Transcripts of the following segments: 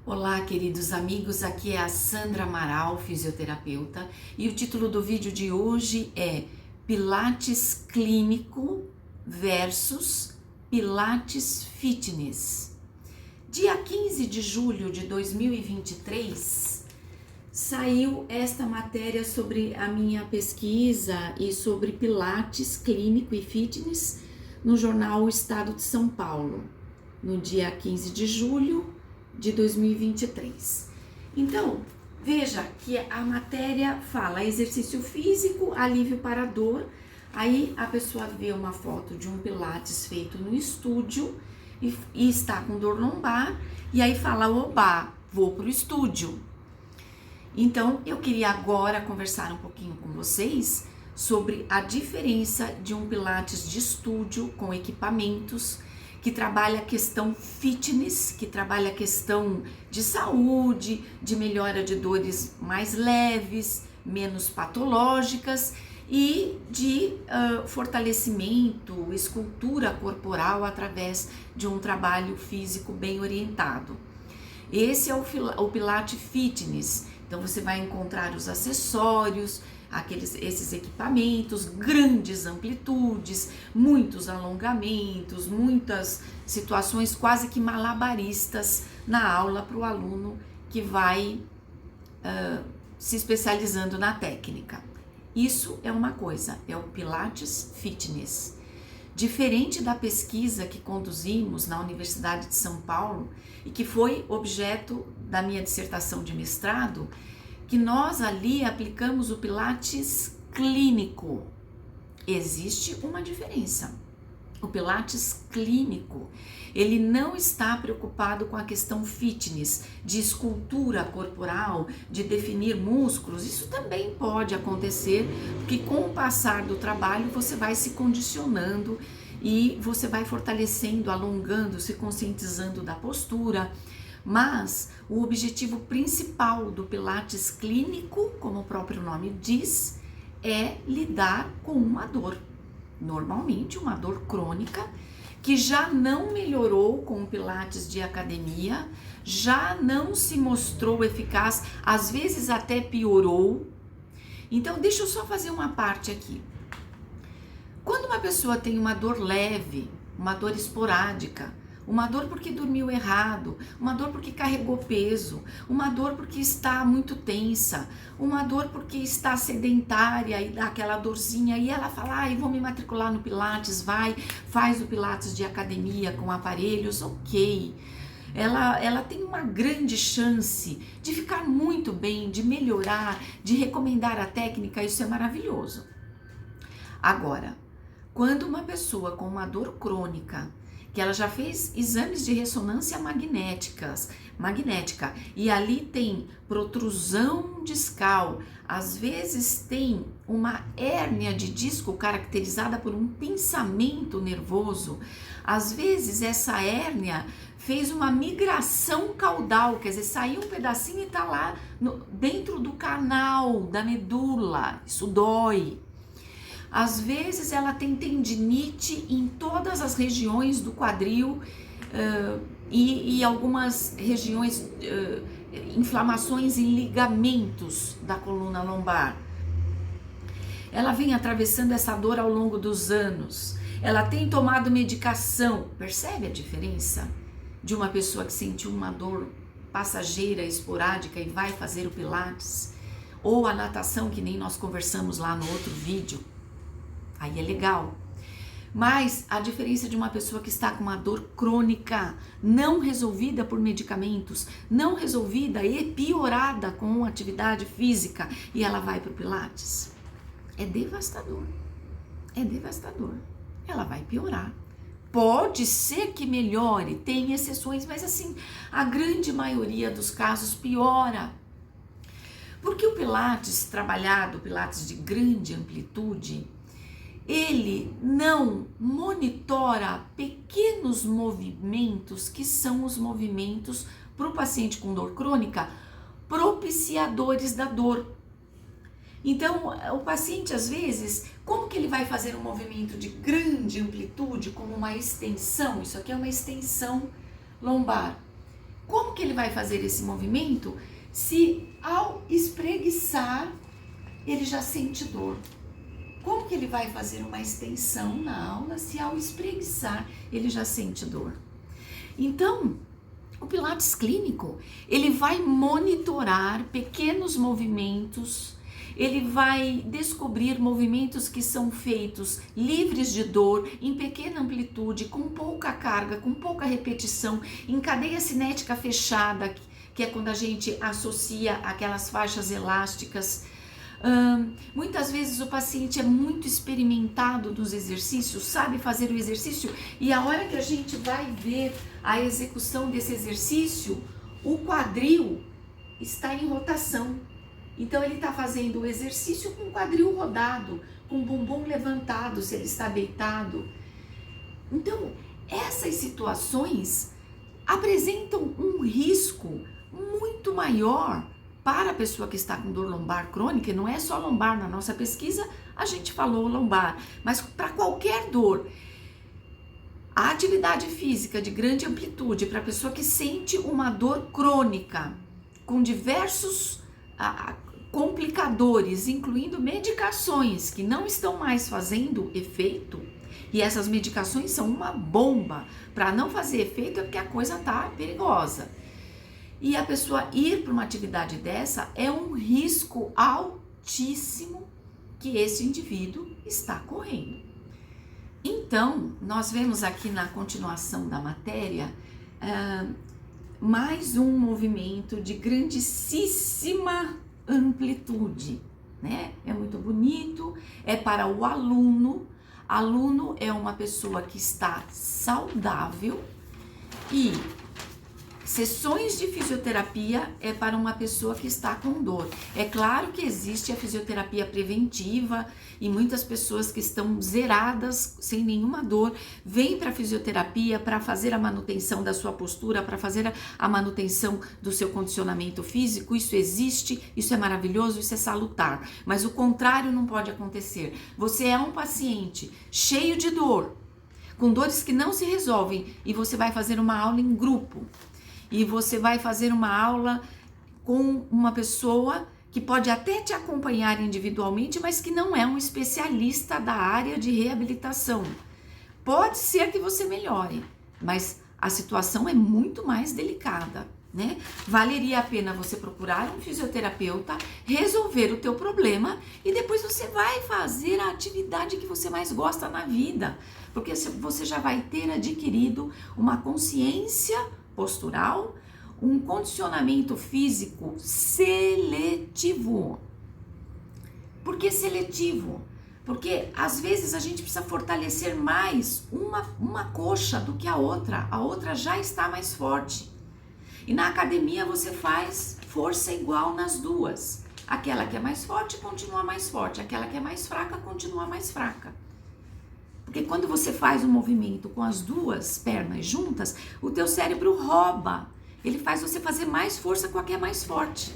Olá, queridos amigos, aqui é a Sandra Amaral, fisioterapeuta, e o título do vídeo de hoje é Pilates Clínico versus Pilates Fitness. Dia 15 de julho de 2023, saiu esta matéria sobre a minha pesquisa e sobre Pilates Clínico e Fitness no jornal O Estado de São Paulo, no dia 15 de julho de 2023. Então, veja que a matéria fala exercício físico, alívio para dor. Aí a pessoa vê uma foto de um pilates feito no estúdio e está com dor lombar, e aí fala, oba, vou pro estúdio. Então, eu queria agora conversar um pouquinho com vocês sobre a diferença de um pilates de estúdio com equipamentos, que trabalha a questão fitness, que trabalha a questão de saúde, de melhora de dores mais leves, menos patológicas e de fortalecimento, escultura corporal através de um trabalho físico bem orientado. Esse é o Pilates Fitness. Então você vai encontrar os acessórios, esses equipamentos, grandes amplitudes, muitos alongamentos, muitas situações quase que malabaristas na aula para o aluno que vai se especializando na técnica. Isso é uma coisa, é o Pilates Fitness. Diferente da pesquisa que conduzimos na Universidade de São Paulo e que foi objeto da minha dissertação de mestrado, que nós ali aplicamos o Pilates clínico. Existe uma diferença. O Pilates clínico, ele não está preocupado com a questão fitness, de escultura corporal, de definir músculos. Isso também pode acontecer, porque com o passar do trabalho você vai se condicionando e você vai fortalecendo, alongando, se conscientizando da postura. Mas o objetivo principal do Pilates clínico, como o próprio nome diz, é lidar com uma dor. Normalmente uma dor crônica, que já não melhorou com o Pilates de academia, já não se mostrou eficaz, às vezes até piorou. Então deixa eu só fazer uma parte aqui. Quando uma pessoa tem uma dor leve, uma dor esporádica, uma dor porque dormiu errado, uma dor porque carregou peso, uma dor porque está muito tensa, uma dor porque está sedentária e dá aquela dorzinha, e ela fala, vou me matricular no Pilates, faz o Pilates de academia com aparelhos, ok. Ela tem uma grande chance de ficar muito bem, de melhorar, de recomendar a técnica, isso é maravilhoso. Agora, quando uma pessoa com uma dor crônica, que ela já fez exames de ressonância magnética, e ali tem protrusão discal, às vezes tem uma hérnia de disco caracterizada por um pinçamento nervoso, às vezes essa hérnia fez uma migração caudal, quer dizer, saiu um pedacinho e está lá dentro do canal da medula, isso dói. Às vezes ela tem tendinite em todas as regiões do quadril e algumas regiões, inflamações em ligamentos da coluna lombar. Ela vem atravessando essa dor ao longo dos anos. Ela tem tomado medicação. Percebe a diferença de uma pessoa que sentiu uma dor passageira, esporádica e vai fazer o Pilates? Ou a natação, que nem nós conversamos lá no outro vídeo. Aí é legal. Mas a diferença de uma pessoa que está com uma dor crônica, não resolvida por medicamentos, não resolvida e piorada com atividade física, e ela vai para o Pilates, é devastador. É devastador. Ela vai piorar. Pode ser que melhore, tem exceções, mas assim, a grande maioria dos casos piora. Porque o Pilates trabalhado, o Pilates de grande amplitude, ele não monitora pequenos movimentos, que são os movimentos para o paciente com dor crônica, propiciadores da dor. Então, o paciente, às vezes, como que ele vai fazer um movimento de grande amplitude, como uma extensão? Isso aqui é uma extensão lombar. Como que ele vai fazer esse movimento se ao espreguiçar ele já sente dor? Como que ele vai fazer uma extensão na aula se ao espreguiçar ele já sente dor? Então, o Pilates clínico, ele vai monitorar pequenos movimentos, ele vai descobrir movimentos que são feitos livres de dor, em pequena amplitude, com pouca carga, com pouca repetição, em cadeia cinética fechada, que é quando a gente associa aquelas faixas elásticas. Muitas vezes o paciente é muito experimentado nos exercícios, sabe fazer o exercício, e a hora que a gente vai ver a execução desse exercício, o quadril está em rotação. Então ele está fazendo o exercício com o quadril rodado, com o bumbum levantado, se ele está deitado. Então essas situações apresentam um risco muito maior para a pessoa que está com dor lombar crônica. Não é só lombar, na nossa pesquisa a gente falou lombar, mas para qualquer dor. A atividade física de grande amplitude para a pessoa que sente uma dor crônica, com diversos complicadores, incluindo medicações que não estão mais fazendo efeito, e essas medicações são uma bomba. Para não fazer efeito é porque a coisa está perigosa. E a pessoa ir para uma atividade dessa é um risco altíssimo que esse indivíduo está correndo. Então, nós vemos aqui na continuação da matéria mais um movimento de grandíssima amplitude, né? É muito bonito, é para o aluno. Aluno é uma pessoa que está saudável, e sessões de fisioterapia é para uma pessoa que está com dor. É claro que existe a fisioterapia preventiva e muitas pessoas que estão zeradas, sem nenhuma dor, vêm para a fisioterapia para fazer a manutenção da sua postura, para fazer a manutenção do seu condicionamento físico. Isso existe, isso é maravilhoso, isso é salutar. Mas o contrário não pode acontecer. Você é um paciente cheio de dor, com dores que não se resolvem, e você vai fazer uma aula em grupo. E você vai fazer uma aula com uma pessoa que pode até te acompanhar individualmente, mas que não é um especialista da área de reabilitação. Pode ser que você melhore, mas a situação é muito mais delicada, né? Valeria a pena você procurar um fisioterapeuta, resolver o teu problema, e depois você vai fazer a atividade que você mais gosta na vida, porque você já vai ter adquirido uma consciência postural, um condicionamento físico seletivo. Por que seletivo? Porque às vezes a gente precisa fortalecer mais uma coxa do que a outra já está mais forte. E na academia você faz força igual nas duas. Aquela que é mais forte continua mais forte, aquela que é mais fraca continua mais fraca. Porque quando você faz um movimento com as duas pernas juntas, o teu cérebro rouba. Ele faz você fazer mais força com a que é mais forte.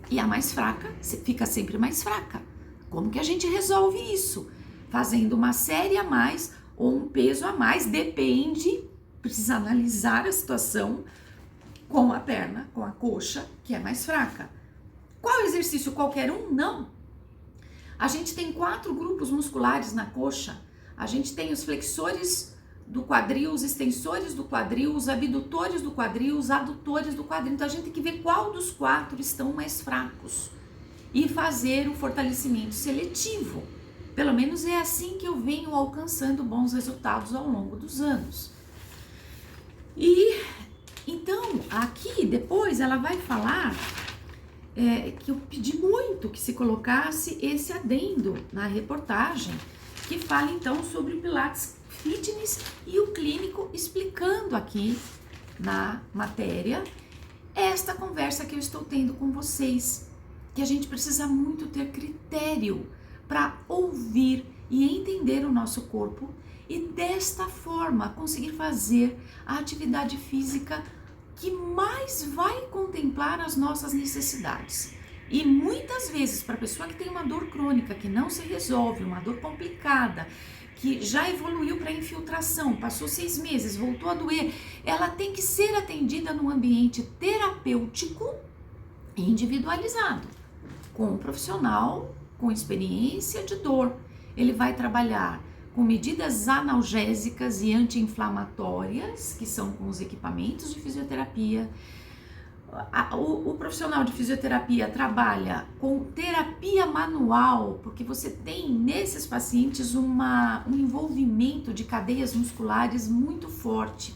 E a mais fraca fica sempre mais fraca. Como que a gente resolve isso? Fazendo uma série a mais ou um peso a mais, depende. Precisa analisar a situação com a perna, com a coxa, que é mais fraca. Qual exercício? Qualquer um? Não. A gente tem 4 grupos musculares na coxa. A gente tem os flexores do quadril, os extensores do quadril, os abdutores do quadril, os adutores do quadril. Então a gente tem que ver qual dos 4 estão mais fracos e fazer o fortalecimento seletivo. Pelo menos é assim que eu venho alcançando bons resultados ao longo dos anos. E então aqui depois ela vai falar que eu pedi muito que se colocasse esse adendo na reportagem, que fala então sobre o Pilates Fitness, e o clínico explicando aqui na matéria esta conversa que eu estou tendo com vocês, que a gente precisa muito ter critério para ouvir e entender o nosso corpo, e desta forma conseguir fazer a atividade física que mais vai contemplar as nossas necessidades. E muitas vezes, para a pessoa que tem uma dor crônica que não se resolve, uma dor complicada, que já evoluiu para infiltração, passou 6 meses, voltou a doer, ela tem que ser atendida num ambiente terapêutico individualizado, com um profissional com experiência de dor. Ele vai trabalhar com medidas analgésicas e anti-inflamatórias, que são com os equipamentos de fisioterapia. O profissional de fisioterapia trabalha com terapia manual, porque você tem nesses pacientes um envolvimento de cadeias musculares muito forte.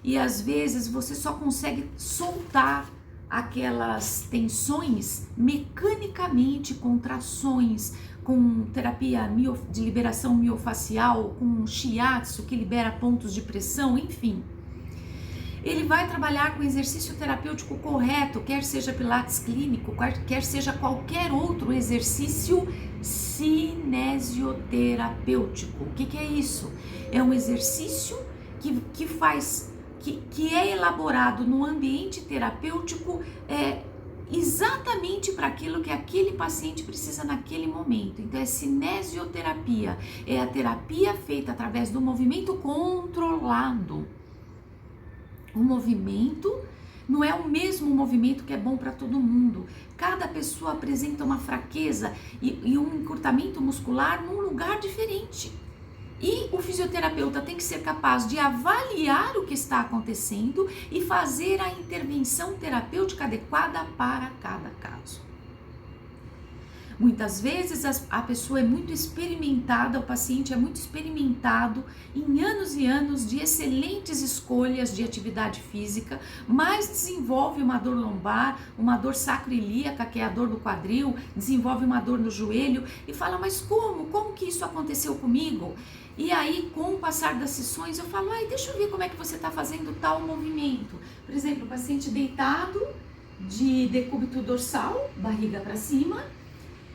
E às vezes você só consegue soltar aquelas tensões mecanicamente, contrações, com terapia de liberação miofacial, com shiatsu que libera pontos de pressão, enfim. Ele vai trabalhar com exercício terapêutico correto, quer seja pilates clínico, quer seja qualquer outro exercício cinesioterapêutico. O que é isso? É um exercício que é elaborado no ambiente terapêutico exatamente para aquilo que aquele paciente precisa naquele momento. Então é cinesioterapia, é a terapia feita através do movimento controlado. O movimento não é o mesmo movimento que é bom para todo mundo. Cada pessoa apresenta uma fraqueza e um encurtamento muscular num lugar diferente. E o fisioterapeuta tem que ser capaz de avaliar o que está acontecendo e fazer a intervenção terapêutica adequada para cada caso. Muitas vezes a pessoa é muito experimentada, o paciente é muito experimentado em anos e anos de excelentes escolhas de atividade física, mas desenvolve uma dor lombar, uma dor sacroiliaca, que é a dor do quadril, desenvolve uma dor no joelho e fala, mas como que isso aconteceu comigo? E aí, com o passar das sessões, eu falo, deixa eu ver como é que você está fazendo tal movimento. Por exemplo, o paciente deitado, de decúbito dorsal, barriga para cima,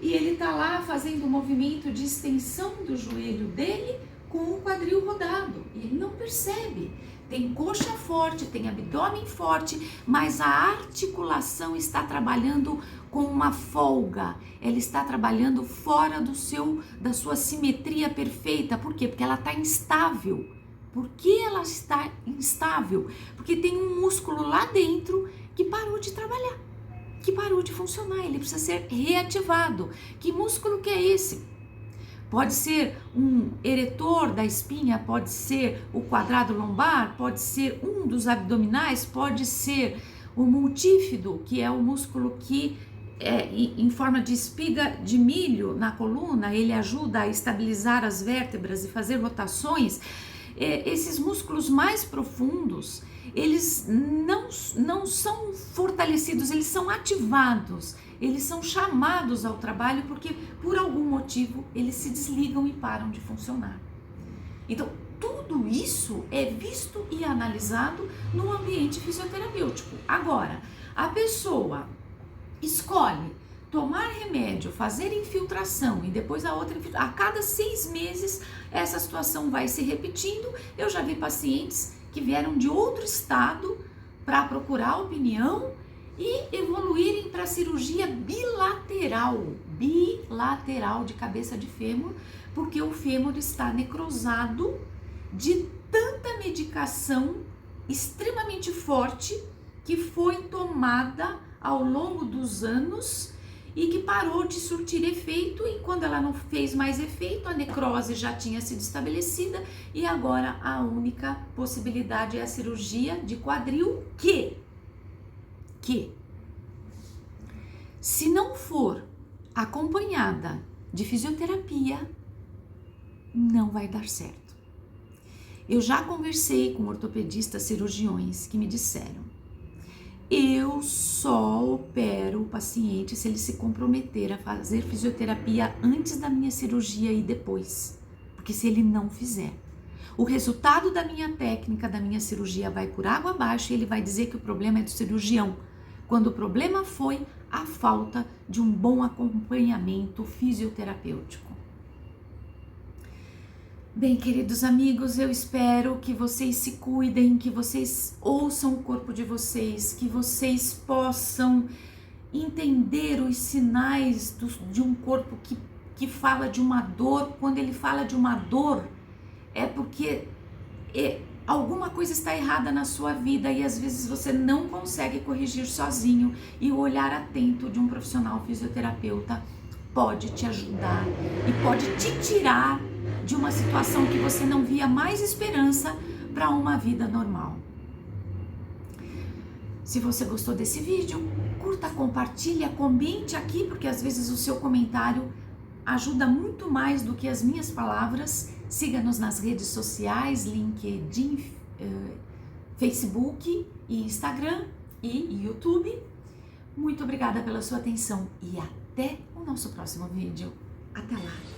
e ele tá lá fazendo um movimento de extensão do joelho dele com o quadril rodado. E ele não percebe. Tem coxa forte, tem abdômen forte, mas a articulação está trabalhando com uma folga. Ela está trabalhando fora da sua simetria perfeita. Por quê? Porque ela está instável. Por que ela está instável? Porque tem um músculo lá dentro que parou de trabalhar, que parou de funcionar, ele precisa ser reativado. Que músculo que é esse? Pode ser um eretor da espinha, pode ser o quadrado lombar, pode ser um dos abdominais, pode ser o multífido, que é o músculo que em forma de espiga de milho na coluna, ele ajuda a estabilizar as vértebras e fazer rotações. Esses músculos mais profundos, eles não são fortalecidos, eles são ativados, eles são chamados ao trabalho porque por algum motivo eles se desligam e param de funcionar. Então tudo isso é visto e analisado no ambiente fisioterapêutico. Agora, a pessoa escolhe tomar remédio, fazer infiltração e depois a outra infiltração. A cada 6 meses essa situação vai se repetindo. Eu já vi pacientes que vieram de outro estado para procurar opinião e evoluírem para cirurgia bilateral de cabeça de fêmur, porque o fêmur está necrosado de tanta medicação extremamente forte que foi tomada ao longo dos anos e que parou de surtir efeito, e quando ela não fez mais efeito, a necrose já tinha sido estabelecida e agora a única possibilidade é a cirurgia de quadril que se não for acompanhada de fisioterapia, não vai dar certo. Eu já conversei com ortopedistas cirurgiões que me disseram: eu só opero o paciente se ele se comprometer a fazer fisioterapia antes da minha cirurgia e depois. Porque se ele não fizer, o resultado da minha técnica, da minha cirurgia vai por água abaixo e ele vai dizer que o problema é do cirurgião, quando o problema foi a falta de um bom acompanhamento fisioterapêutico. Bem, queridos amigos, eu espero que vocês se cuidem, que vocês ouçam o corpo de vocês, que vocês possam entender os sinais de um corpo que que fala de uma dor, quando ele fala de uma dor, é porque alguma coisa está errada na sua vida e às vezes você não consegue corrigir sozinho, e o olhar atento de um profissional fisioterapeuta pode te ajudar e pode te tirar de uma situação que você não via mais esperança para uma vida normal. Se você gostou desse vídeo, curta, compartilha, comente aqui, porque às vezes o seu comentário ajuda muito mais do que as minhas palavras. Siga-nos nas redes sociais, LinkedIn, Facebook e Instagram e YouTube. Muito obrigada pela sua atenção e até o nosso próximo vídeo. Até lá!